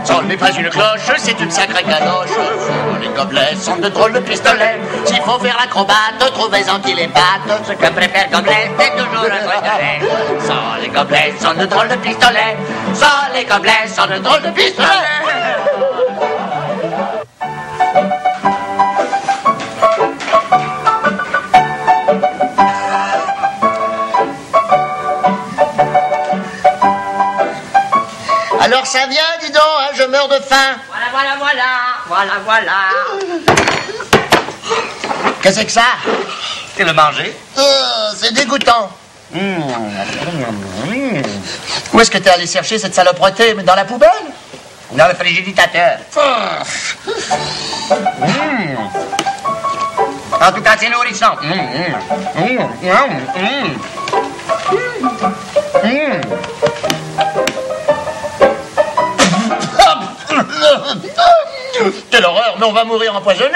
Sol n'est pas une cloche, c'est une sacrée galoche. Les gobelets sont de drôles de pistolets. S'il faut faire l'acrobate, trouvez-en qui les battent. Ce que préfère Gobelet, c'est toujours un gobelet. Sans les gobelets sont de drôles de pistolets. Sans les gobelets sont de drôles de pistolets. Alors ça vient, dis donc, hein, je meurs de faim. Voilà. Qu'est-ce que c'est que ça? C'est le manger. C'est dégoûtant. Où est-ce que t'es allé chercher cette saloperie? Mais dans la poubelle? Dans le frigiditateur. En tout cas, c'est nourrissant. Quelle horreur, mais on va mourir empoisonné.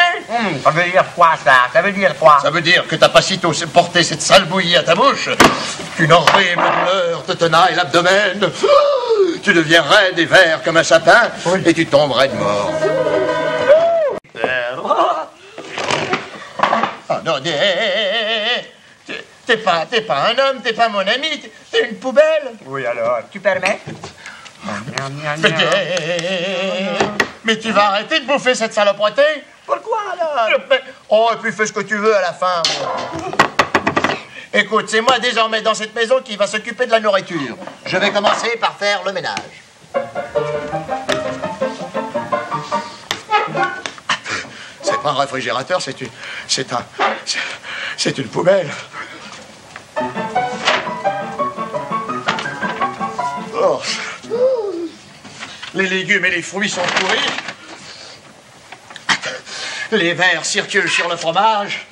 Ça veut dire quoi, ça? Ça veut dire quoi? Ça veut dire que t'as pas sitôt porté cette sale bouillie à ta bouche qu'une horrible douleur te tenaille l'abdomen. Tu deviens raide et vert comme un sapin, et tu tomberais de mort. Oh non, t'es pas un homme, t'es pas mon ami, t'es une poubelle. Oui, alors, tu permets? Mais tu vas arrêter de bouffer cette saloperie? Pourquoi, alors? Oh, et puis fais ce que tu veux à la fin. Écoute, c'est moi désormais dans cette maison qui va s'occuper de la nourriture. Je vais commencer par faire le ménage. C'est pas un réfrigérateur, c'est une poubelle. Oh. Les légumes et les fruits sont pourris. Les vers circulent sur le fromage.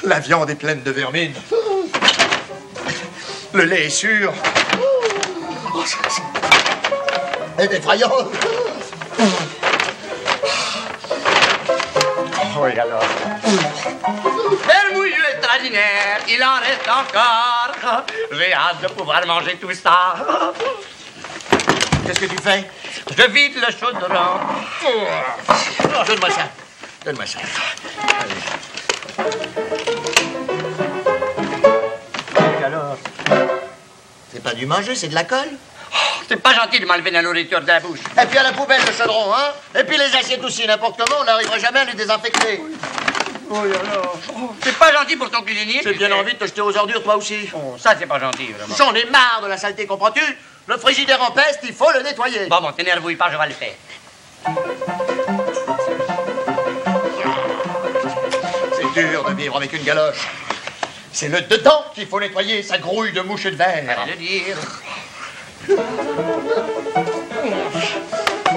La viande est pleine de vermine. Le lait est sûr. C'est effrayant. Oui, alors. Vermouilleux extraordinaire, il en reste encore. J'ai hâte de pouvoir manger tout ça. Qu'est-ce que tu fais? Je vide le chaudron. Donne-moi ça. Donne-moi ça. Allez. Alors? C'est pas du manger, c'est de la colle. C'est pas gentil de m'enlever la nourriture de la bouche. Et puis à la poubelle, le chaudron, hein? Et puis les assiettes aussi, n'importe comment, on n'arrivera jamais à les désinfecter. Oui, alors. C'est pas gentil pour ton cuisinier. J'ai bien envie de te jeter aux ordures, toi aussi. Oh, ça, c'est pas gentil, vraiment. J'en ai marre de la saleté, comprends-tu? Le frigidaire en peste, il faut le nettoyer. Bon, t'énervouille pas, je vais le faire. C'est dur de vivre avec une galoche. C'est le dedans qu'il faut nettoyer, ça grouille de mouches et de vers. Allez le dire.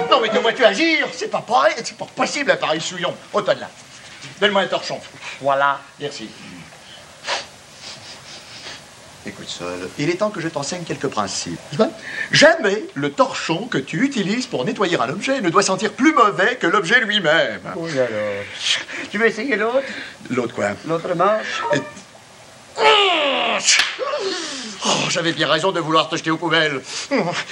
Non, mais te vois-tu agir? C'est pas pareil, c'est pas possible un pareil souillon. Ôte-toi de là. Donne-moi un torchon. Voilà. Merci. Écoute, Sol, il est temps que je t'enseigne quelques principes. Jamais le torchon que tu utilises pour nettoyer un objet ne doit sentir plus mauvais que l'objet lui-même. Oui, alors. Tu veux essayer l'autre? L'autre quoi? L'autre manche? Oh, j'avais bien raison de vouloir te jeter aux poubelles.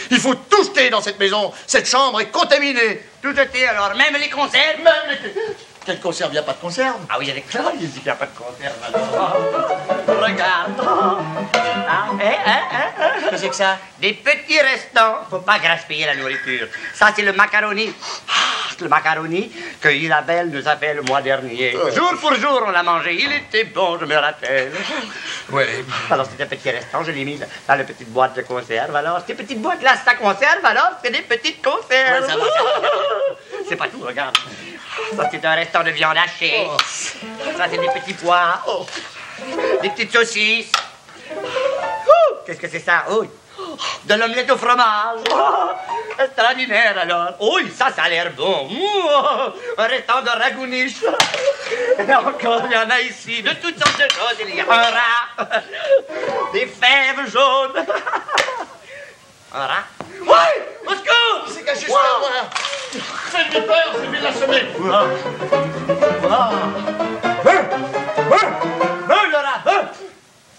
Il faut tout jeter dans cette maison. Cette chambre est contaminée. Tout jeter, alors, même les conserves? Même les... Quelle conserve? Il n'y a pas de conserve. Ah oui, il y a des conserves. Il dit qu'il n'y a pas de conserve, alors. Regarde. Qu'est-ce que c'est que ça? Des petits restants. Faut pas gaspiller la nourriture. Ça, c'est le macaroni. Le macaroni que Isabelle nous a fait le mois dernier. Jour pour jour, on l'a mangé. Il était bon, je me rappelle. Oui. Alors, c'était un petit restant. Je l'ai mis dans la petite boîte de conserve. Alors, ces petites boîtes-là, ça conserve. Alors, c'est des petites conserves. Ouais, ça va. C'est pas tout, regarde. Ça, c'est un restant de viande hachée. Ça, c'est des petits pois. Des petites saucisses. Qu'est-ce que c'est ça? De l'omelette au fromage. Extraordinaire, alors. Oui, ça a l'air bon. Un restant de ragouniche. Et encore, il y en a ici. De toutes sortes de choses. Il y a un rat. Des fèves jaunes. Un rat? Oui! Au secours! C'est caché sur moi. Faites-lui peur, je vais l'assommer. Le rat!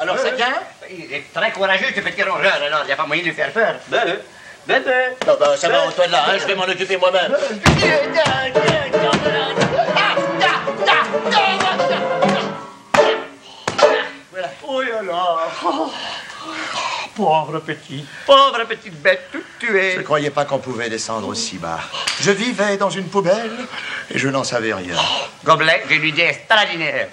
Alors, ça vient? Il est très courageux, ce petit rongeur, alors il n'y a pas moyen de lui faire peur. Bébé. Ah bah, ça va, Antoine, là, hein, je vais m'en occuper moi-même. Voilà. Oh là là. Pauvre petite bête toute tuée. Je ne croyais pas qu'on pouvait descendre aussi bas. Je vivais dans une poubelle et je n'en savais rien. Gobelet, j'ai une idée extraordinaire.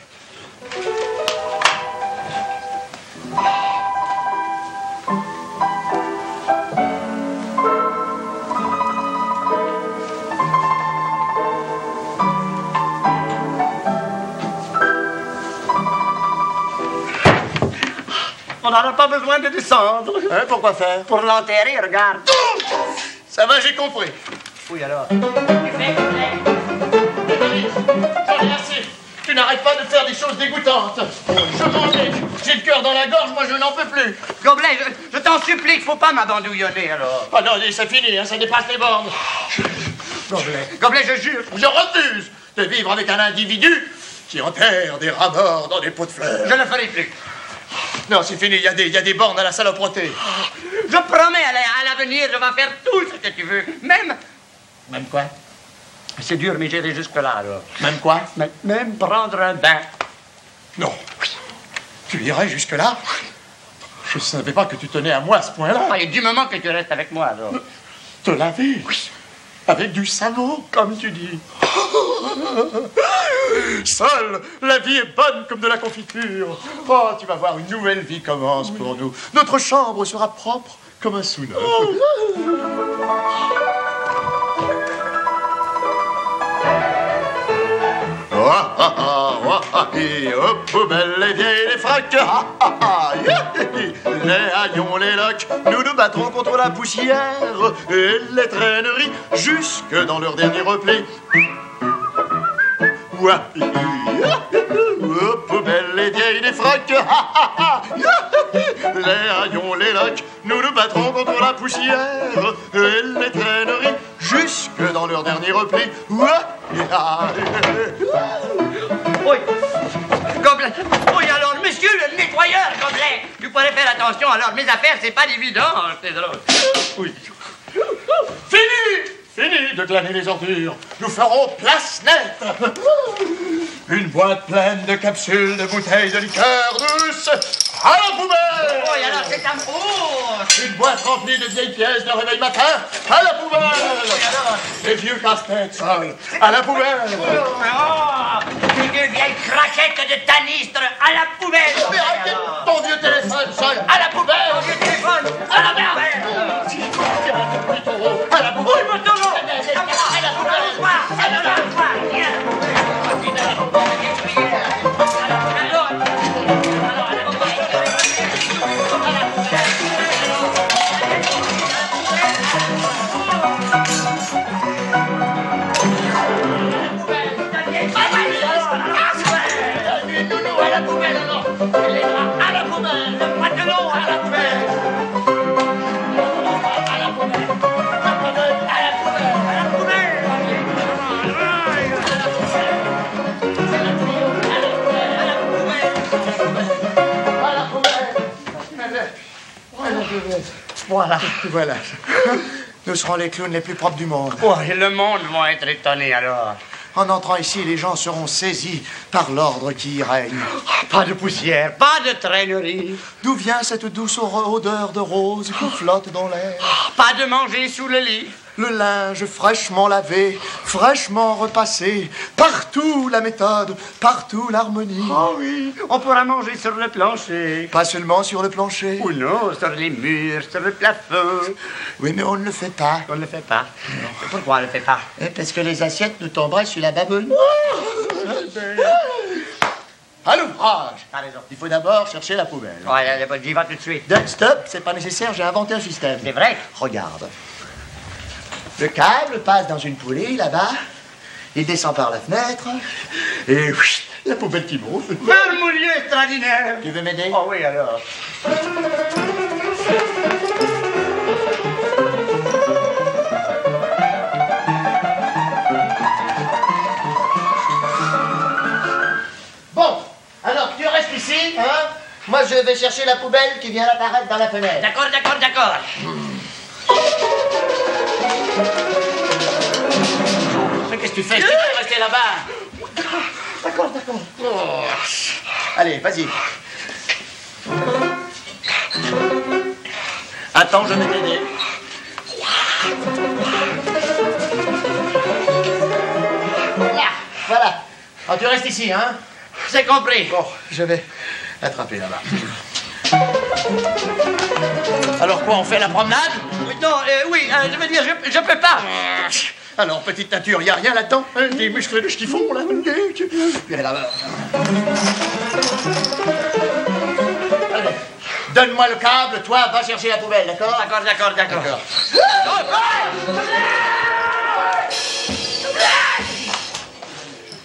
On n'en a pas besoin de descendre. Hein, pourquoi faire? Pour l'enterrer, regarde. Ça va, j'ai compris. Oui, alors. J'en ai assez. Tu n'arrêtes pas de faire des choses dégoûtantes. Je m'ennuie. J'ai le cœur dans la gorge, moi je n'en peux plus. Gobelet, je t'en supplie, faut pas m'abandouillonner, alors. Ah non, c'est fini, hein, ça dépasse les bornes. Gobelet, je jure. Je refuse de vivre avec un individu qui enterre des rats morts dans des pots de fleurs. Je ne le ferai plus. Non, c'est fini, il y a des bornes à la salopeté. Je promets, à l'avenir, je vais faire tout ce que tu veux. Même... Même quoi? C'est dur, mais j'irai jusque-là, alors. Même quoi? Même prendre un bain. Non. Tu irais jusque-là? Je ne savais pas que tu tenais à moi à ce point-là. Ah, et du moment que tu restes avec moi, alors. Te laver? Oui. Avec du savon, comme tu dis. Seule, la vie est bonne comme de la confiture. Oh, tu vas voir, une nouvelle vie commence pour nous. Notre chambre sera propre comme un sous-neuf. Aux poubelles, les vieilles, les fracs. Les haillons, les loques, nous nous battrons contre la poussière et les traîneries jusque dans leur dernier repli. Aux poubelles, les vieilles, les fracs. Les haillons, les loques, nous nous battrons contre la poussière et les traîneries jusque dans leur dernier repli. Oui. Gobelet. Oui, alors, monsieur le nettoyeur, Gobelet. Vous pourrez faire attention, alors, mes affaires, c'est pas évident, c'est drôle. Oui. Fini de glaner les ordures. Nous ferons place nette. Une boîte pleine de capsules, de bouteilles de liqueur douce à la poubelle. Oui, alors, c'est un four. Une boîte remplie de vieilles pièces de réveil matin à la poubelle. Les vieux casse-têtes sales à la poubelle. Une vieille craquette de tanistre à la poubelle. Mais arrête ton vieux téléphone seul à la poubelle. Mon vieux téléphone à la poubelle. À la poubelle. Oui, mon taureau. À la poubelle. Voilà. Nous serons les clowns les plus propres du monde. Oh, et le monde va être étonné, alors. En entrant ici, les gens seront saisis par l'ordre qui y règne. Pas de poussière, pas de traînerie. D'où vient cette douce odeur de rose qui flotte dans l'air? Pas de manger sous le lit. Le linge fraîchement lavé, fraîchement repassé. Partout la méthode, partout l'harmonie. Oh oui, on pourra manger sur le plancher. Pas seulement sur le plancher. Ou non, sur les murs, sur le plafond. Oui, mais on ne le fait pas. On ne le fait pas. Pourquoi on ne le fait pas? Parce que les assiettes nous tomberaient sur la baboune. À l'ouvrage. T'as raison. Il faut d'abord chercher la poubelle. Ouais, j'y vais tout de suite. Stop, c'est pas nécessaire, j'ai inventé un système. C'est vrai? Regarde. Le câble passe dans une poulie, là-bas. Il descend par la fenêtre. Et la poubelle qui monte. Harmonieux extraordinaire. Tu veux m'aider? Oh oui, alors. Bon, alors tu restes ici, hein? Moi je vais chercher la poubelle qui vient d'apparaître dans la fenêtre. D'accord. que tu fais? Je t'ai dit de rester là-bas. D'accord. Oh. Allez, vas-y. Attends, je vais t'aider. Là, voilà. Alors, tu restes ici, hein? C'est compris. Bon, je vais l'attraper là-bas. Alors quoi, on fait la promenade? Non, je veux dire, je peux pas. Alors, petite nature, y a rien là-dedans, hein? Des muscles de chiffon, là. Viens là-bas. Allez, donne-moi le câble, toi, va chercher la poubelle, d'accord? D'accord.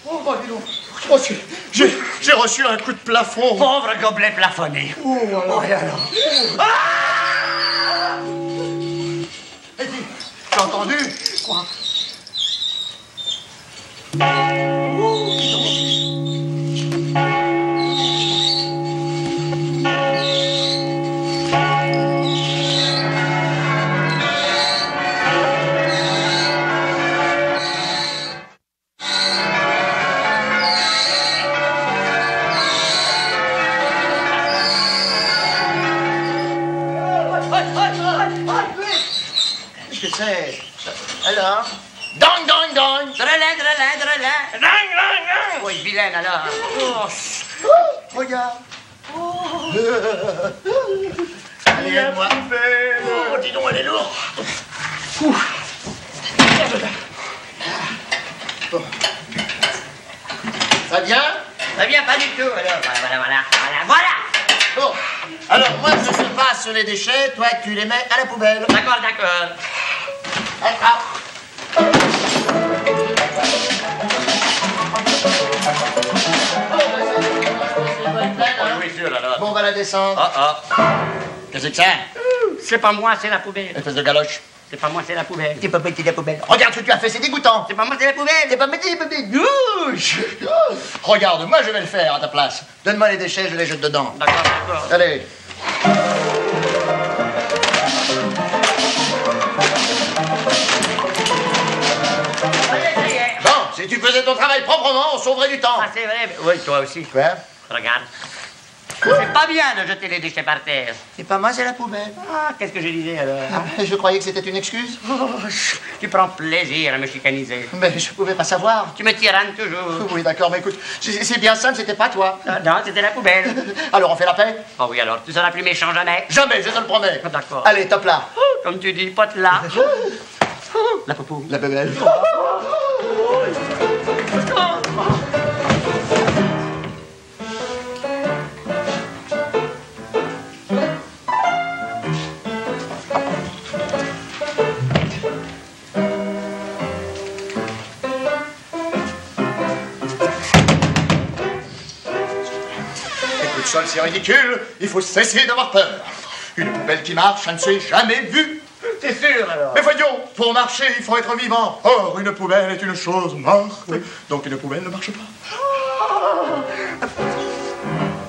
Oh, dis donc. Oh, j'ai reçu un coup de plafond. Pauvre gobelet plafonné. Oh, et alors? Et dis, t'as entendu? Quoi? Qu'est-ce que c'est? Alors? Dong! Oh, vilaine alors. Regarde. Allez, aide-moi. Oh, dis donc, elle est lourde. Ça vient? Ça vient pas du tout, alors. Voilà. Bon, alors moi je te passe les déchets, toi tu les mets à la poubelle. D'accord. Attrape. Oui, sûr, alors. Bon, on va la descendre. Oh. Qu'est-ce que c'est? C'est pas moi, c'est la poubelle. Espèce de galoche. C'est pas moi, c'est la poubelle. T'es pas petit, la poubelle. Regarde ce que tu as fait, c'est dégoûtant. C'est pas moi, c'est la poubelle. T'es pas petit, douche. Regarde, moi je vais le faire à ta place. Donne-moi les déchets, je les jette dedans. D'accord. Allez. Ça y est. Bon, si tu faisais ton travail proprement, on sauverait du temps. Ah, c'est vrai. Oui, toi aussi. Quoi? Regarde. C'est pas bien de jeter les déchets par terre. C'est pas moi, c'est la poubelle. Ah, qu'est-ce que je disais alors? Je croyais que c'était une excuse. Oh, tu prends plaisir à me chicaniser. Mais je pouvais pas savoir. Tu me tyrannes toujours. Oui, d'accord, mais écoute, c'est bien simple, c'était pas toi. Ah, non, c'était la poubelle. Alors, on fait la paix? Oh oui, alors, tu seras plus méchant jamais. Jamais, je te le promets. Ah, d'accord. Allez, top là. Oh, comme tu dis, pote là. La poupou. La poubelle. Sol, c'est ridicule. Il faut cesser d'avoir peur. Une poubelle qui marche, ça ne s'est jamais vu. C'est sûr, alors. Mais voyons, pour marcher, il faut être vivant. Or, une poubelle est une chose morte. Donc une poubelle ne marche pas.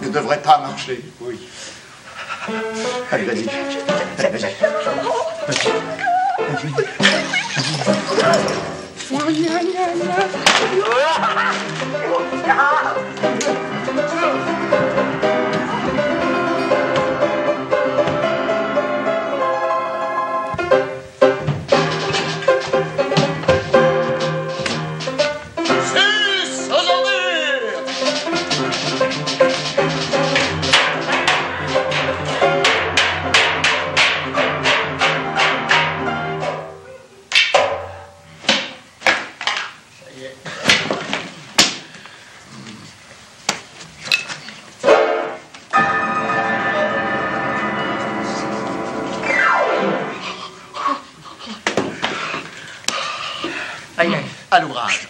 Ne devrait pas marcher, oui. Allez, vas-y. Allez, vas-y. Aïe, aïe. À l'ouvrage.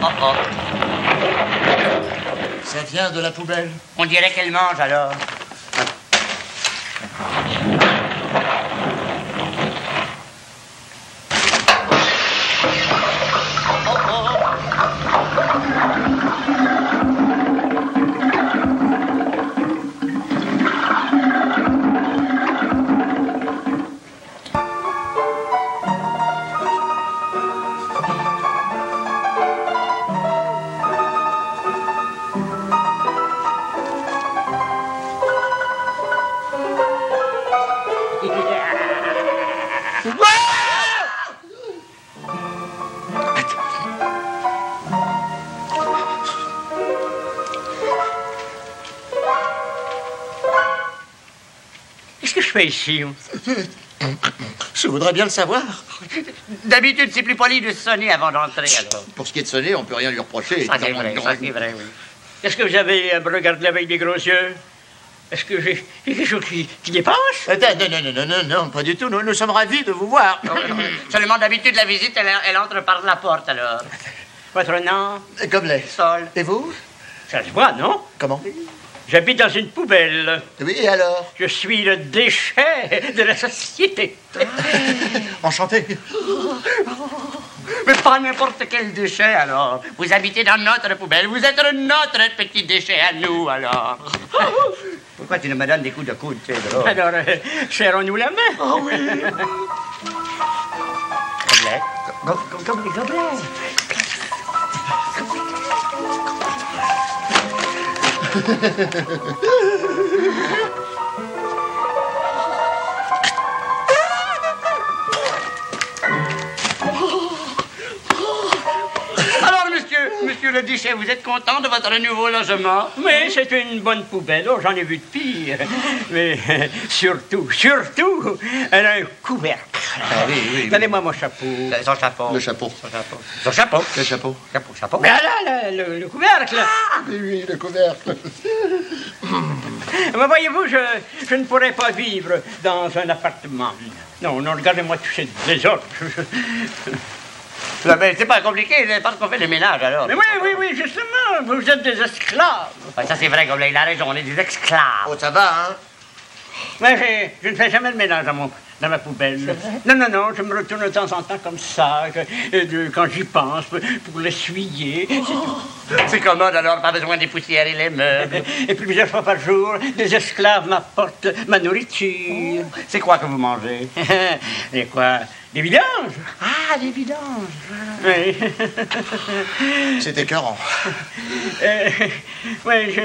Oh. Ça vient de la poubelle. On dirait qu'elle mange, alors. que je fais ici? Je voudrais bien le savoir. D'habitude, c'est plus poli de sonner avant d'entrer, alors. Pour ce qui est de sonner, on peut rien lui reprocher. Ça, c'est vrai, oui. Est-ce que vous avez me regardé la veille des gros yeux? Est-ce que j'ai quelque chose qui dépasse? Non, pas du tout. Nous sommes ravis de vous voir. Seulement, d'habitude, la visite, elle entre par la porte, alors. Votre nom? Gobelet. Sol. Et vous? Ça se voit, non? Comment? J'habite dans une poubelle. Oui, et alors? Je suis le déchet de la société. Enchanté. Mais pas n'importe quel déchet, alors. Vous habitez dans notre poubelle. Vous êtes notre petit déchet à nous, alors. Pourquoi tu ne me donnes des coups de coude? C'est drôle. Alors, serrons-nous la main. Oh oui. Gobelet. Gobelet. Alors, monsieur le déchet, vous êtes content de votre nouveau logement? Oui, c'est une bonne poubelle. Oh, j'en ai vu de pire. Mais surtout, elle a un couvercle. Ah, oui. Donnez-moi mon chapeau. Son chapeau. Le chapeau. Son chapeau. Le chapeau. Chapeau. Mais là, le couvercle. Ah, oui, le couvercle. Mais voyez-vous, je ne pourrais pas vivre dans un appartement. Non, regardez-moi tous ces désordres. C'est pas compliqué, c'est parce qu'on fait le ménage, alors. Mais oui, justement, vous êtes des esclaves. Ouais, ça, c'est vrai, Gobelet, il a raison, on est des esclaves. Oh, ça va, hein? Mais je ne fais jamais le ménage dans ma poubelle. Non, je me retourne de temps en temps comme ça, quand j'y pense, pour l'essuyer. C'est commode, alors, pas besoin dépoussiérer les meubles. Et plusieurs fois par jour, des esclaves m'apportent ma nourriture. C'est quoi que vous mangez? Et quoi? Des vidanges? Ah, des vidanges. Oui. C'est écœurant. Oui,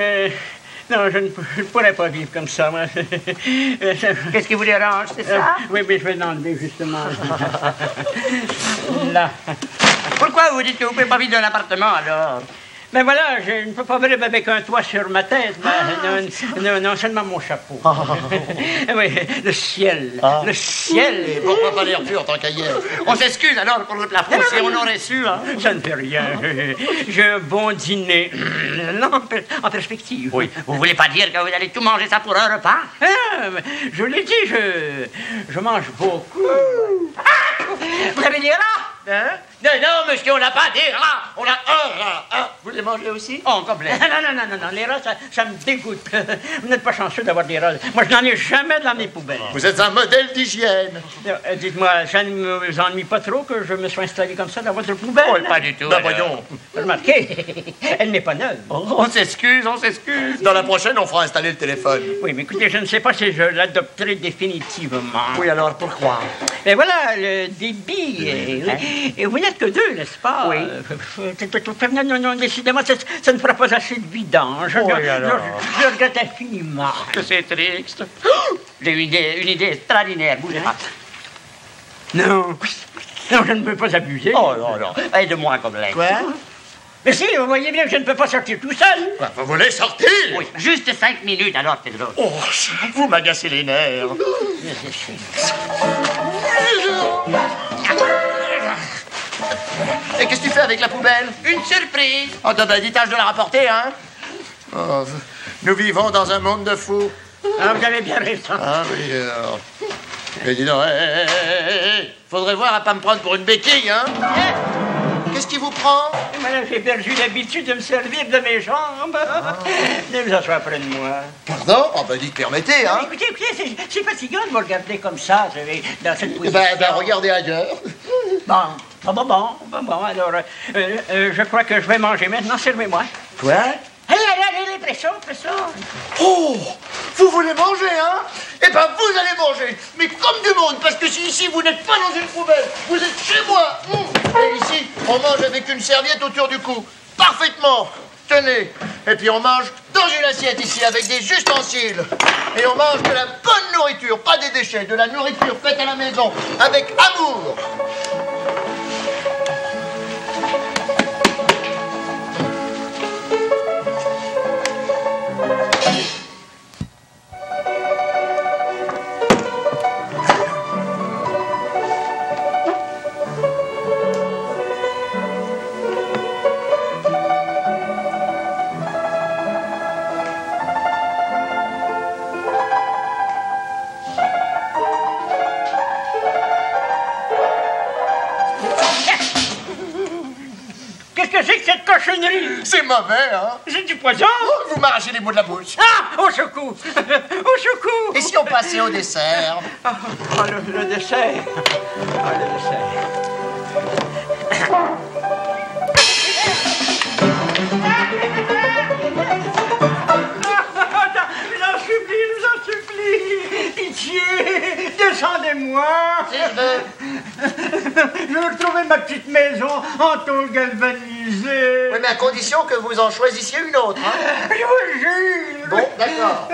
non, je ne pourrais pas vivre comme ça, moi. Qu'est-ce qui vous dérange, c'est ça? Oui, mais je vais l'enlever, justement. Là. Pourquoi vous dites que vous ne pouvez pas vivre dans l'appartement, alors? Ben voilà, je ne peux pas vivre avec un toit sur ma tête. Non, seulement mon chapeau. Oui, le ciel. Le ciel. Et pourquoi pas l'air pur, tant qu'ailleurs? On s'excuse alors pour le plafond, si on aurait su, hein. Ça ne fait rien. J'ai un bon dîner. Non, en perspective. Oui. Vous voulez pas dire que vous allez tout manger ça pour un repas? Je l'ai dit, je mange beaucoup. Vous avez des rats? Hein? Non, monsieur, on n'a pas des rats. On a un rat. Vous les mangez aussi? Oh, complet. Non, les rats, ça me dégoûte. Vous n'êtes pas chanceux d'avoir des rats. Moi, je n'en ai jamais dans mes poubelles. Vous êtes un modèle d'hygiène. Dites-moi, ça ne vous ennuie pas trop que je me sois installé comme ça dans votre poubelle? Oh, pas du tout. Ben voyons. Remarquez, elle n'est pas neuve. On s'excuse. Dans la prochaine, on fera installer le téléphone. Oui, mais écoutez, je ne sais pas si je l'adopterai définitivement. Oui, alors pourquoi? Mais voilà, le débit. Et vous n'êtes que deux, n'est-ce pas? Oui. Non, décidément, ça ne fera pas assez de vidange. Oui, alors. Je regrette infiniment. Que c'est triste. J'ai une idée extraordinaire. Bougez pas. Non, je ne peux pas abuser. Oh, non. Aide-moi, Gobelet. Quoi? Mais si, vous voyez bien que je ne peux pas sortir tout seul. Vous voulez sortir? Oui, juste 5 minutes, alors c'est drôle. Oh, vous m'agacez les nerfs. Et qu'est-ce que tu fais avec la poubelle? Une surprise. Oh, dis tâche de la rapporter, hein? Oh, nous vivons dans un monde de fous. Ah, vous avez bien raison. Ah oui, alors... Mais dis donc, faudrait voir à pas me prendre pour une béquille, hein? Qu'est-ce qui vous prend? Madame, j'ai perdu l'habitude de me servir de mes jambes. Ne vous asseoir près de moi. Pardon? Oh, ben, dites, permettez, hein? Écoutez, c'est fatigant de me regarder comme ça, vous savez, dans cette position. Ben, regardez ailleurs. Bon, alors, je crois que je vais manger maintenant, servez-moi. Quoi? Allez, pressons. Oh! Vous voulez manger, hein? Eh ben, vous allez manger, mais comme du monde, parce que si ici, vous n'êtes pas dans une poubelle, vous êtes chez moi. Et ici, on mange avec une serviette autour du cou. Parfaitement. Tenez. Et puis on mange dans une assiette ici, avec des ustensiles. Et on mange de la bonne nourriture, pas des déchets, de la nourriture faite à la maison, avec amour. que c'est que cette cochonnerie? C'est mauvais, hein? C'est du poison? Vous m'arrachez les mots de la bouche. Ah! Au secours! Au secours! Et si on passait au dessert? Ah, le dessert. Ah, le dessert. Je vous en supplie. Pitié, descendez-moi. Si je veux. Je veux retrouver ma petite maison en tôle galvanisée. Oui, mais à condition que vous en choisissiez une autre, hein? Je vous jure. Bon, d'accord.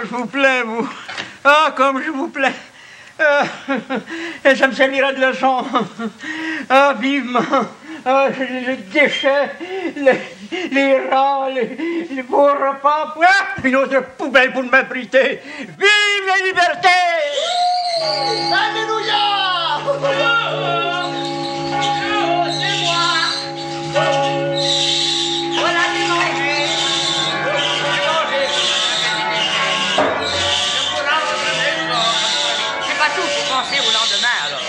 Je vous plais, vous. Ah, comme je vous plais. Et ça me servira de leçon. Ah, vivement. Ah, les déchets, les rats, les beaux repas. Ah, une autre poubelle pour m'abriter. Vive la liberté! Alléluia! C'est moi! Voilà du manger! C'est pas tout, faut penser au lendemain, alors.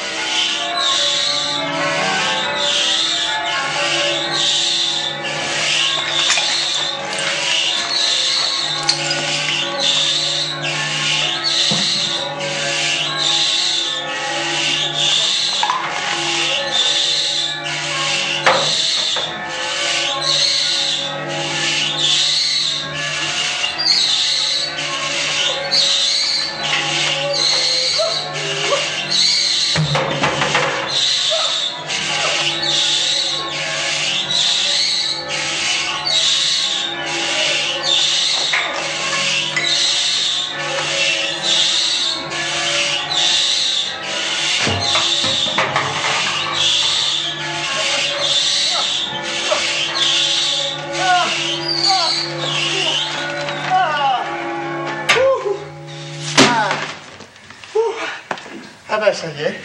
Ah ben ça y est.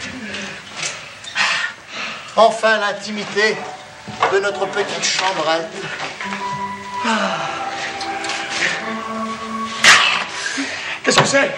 Enfin l'intimité de notre petite chambrette. Qu'est-ce que c'est?